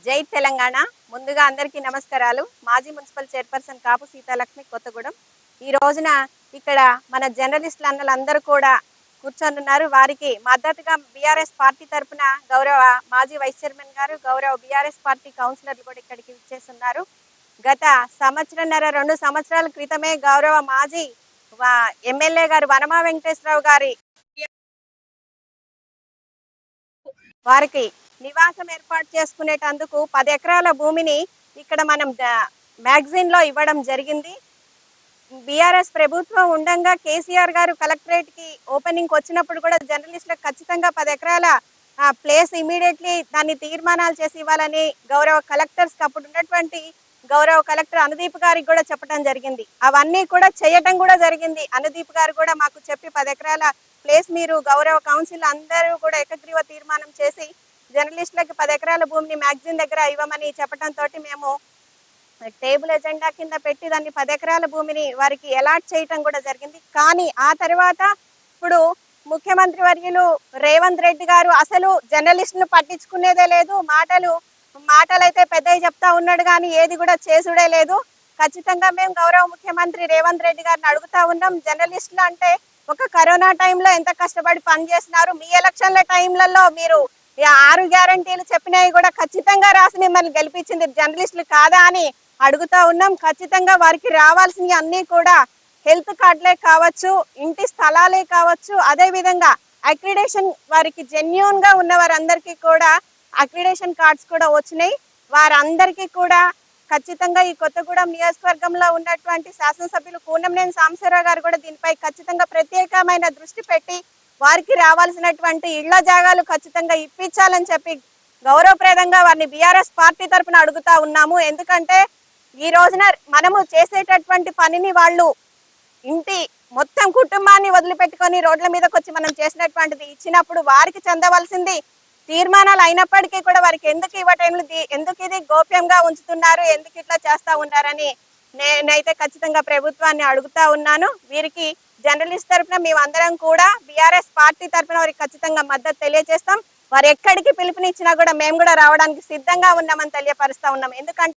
జై తెలంగాణ. ముందుగా అందరికీ నమస్కారాలు. మాజీ మున్సిపల్ చైర్పర్సన్ కాపు సీతాలక్ష్మి, కొత్తగూడెం. ఈ రోజున ఇక్కడ మన జర్నలిస్టులు అన్నలందరూ కూడా కూర్చొనున్నారు. వారికి మద్దతుగా బీఆర్ఎస్ పార్టీ తరఫున గౌరవ మాజీ వైస్ చైర్మన్ గారు, గౌరవ బీఆర్ఎస్ పార్టీ కౌన్సిలర్లు కూడా ఇక్కడికి విచ్చేస్తున్నారు. గత సంవత్సరంన్నర 2 సంవత్సరాల క్రితమే గౌరవ మాజీ ఎమ్మెల్యే గారు వనమా వెంకటేశ్వరరావు గారి వారికి నివాసం ఏర్పాటు చేసుకునేటందుకు 10 ఎకరాల భూమిని ఇక్కడ మనం మ్యాగజైన్ లో ఇవ్వడం జరిగింది. బీఆర్ఎస్ ప్రభుత్వం ఉండగా కేసీఆర్ గారు కలెక్టరేట్ కి ఓపెనింగ్ వచ్చినప్పుడు కూడా జర్నలిస్టులకు ఖచ్చితంగా 10 ఎకరాల ప్లేస్ ఇమీడియట్లీ దాన్ని తీర్మానాలు చేసి ఇవ్వాలని గౌరవ కలెక్టర్స్ అప్పుడు ఉన్నటువంటి గౌరవ కలెక్టర్ అనుదీప్ గారికి కూడా చెప్పడం జరిగింది. అవన్నీ కూడా చేయటం కూడా జరిగింది. అనుదీప్ గారు కూడా మాకు చెప్పి 10 ఎకరాల ప్లేస్ మీరు గౌరవ కౌన్సిల్ అందరూ కూడా ఏకగ్రీవ తీర్మానం చేసి జర్నలిస్టులకు 10 ఎకరాల భూమిని మ్యాగజైన్ దగ్గర ఇవ్వమని చెప్పడంతో మేము టేబుల్ ఎజెండా కింద పెట్టి దాన్ని 10 ఎకరాల భూమిని వారికి అలాట్ చేయటం కూడా జరిగింది. కానీ ఆ తర్వాత ఇప్పుడు ముఖ్యమంత్రి వర్యులు రేవంత్ రెడ్డి గారు అసలు జర్నలిస్టులను పట్టించుకునేదే లేదు. మాటలైతే పెద్దవి చెప్తా ఉన్నాడు కానీ ఏది కూడా చేసుడే లేదు. ఖచ్చితంగా మేము గౌరవ ముఖ్యమంత్రి రేవంత్ రెడ్డి గారిని అడుగుతా ఉన్నాం, జర్నలిస్టులు అంటే ఒక కరోనా టైంలో ఎంత కష్టపడి పనిచేస్తున్నారు. మీ ఎలక్షన్ల టైంలలో మీరు 6 గ్యారంటీలు చెప్పినవి కూడా ఖచ్చితంగా రాసి మిమ్మల్ని గెలిపించింది జర్నలిస్టులు కాదా అని అడుగుతా ఉన్నాం. ఖచ్చితంగా వారికి రావాల్సినవి అన్ని కూడా హెల్త్ కార్డులే కావచ్చు, ఇంటి స్థలాలే కావచ్చు, అదే విధంగా అక్రిడేషన్ వారికి జెన్యూన్ గా ఉన్న వారందరికీ కూడా అక్రిడేషన్ కార్డ్స్ కూడా వచ్చినాయి. వారందరికీ కూడా ఖచ్చితంగా ఈ కొత్తగూడెం నియోజకవర్గంలో ఉన్నటువంటి శాసనసభ్యులు కూనంనేని సాంబశివరావు గారు కూడా దీనిపై ఖచ్చితంగా ప్రత్యేకమైన దృష్టి పెట్టి వారికి రావాల్సినటువంటి ఇళ్ల జాగాలు ఖచ్చితంగా ఇప్పించాలని చెప్పి గౌరవప్రదంగా వారిని బీఆర్ఎస్ పార్టీ తరఫున అడుగుతా ఉన్నాము. ఎందుకంటే ఈ రోజున మనము చేసేటటువంటి పనిని వాళ్ళు ఇంటి మొత్తం కుటుంబాన్ని వదిలిపెట్టుకొని రోడ్ల మీదకి వచ్చి మనం చేసినటువంటిది ఇచ్చినప్పుడు వారికి చెందవలసింది తీర్మానాలు అయినప్పటికీ కూడా వారికి ఎందుకు ఇవ్వటంలో ఎందుకు ఇది గోప్యంగా ఉంచుతున్నారు, ఎందుకు ఇట్లా చేస్తా ఉన్నారని నేనైతే ఖచ్చితంగా ప్రభుత్వాన్ని అడుగుతా ఉన్నాను. వీరికి జర్నలిస్ట్ తరఫున మేమందరం కూడా బీఆర్ఎస్ పార్టీ తరఫున వారికి ఖచ్చితంగా మద్దతు తెలియజేస్తాం. వారు ఎక్కడికి పిలుపునిచ్చినా కూడా మేము కూడా రావడానికి సిద్ధంగా ఉన్నామని తెలియపరుస్తా ఉన్నాం. ఎందుకంటే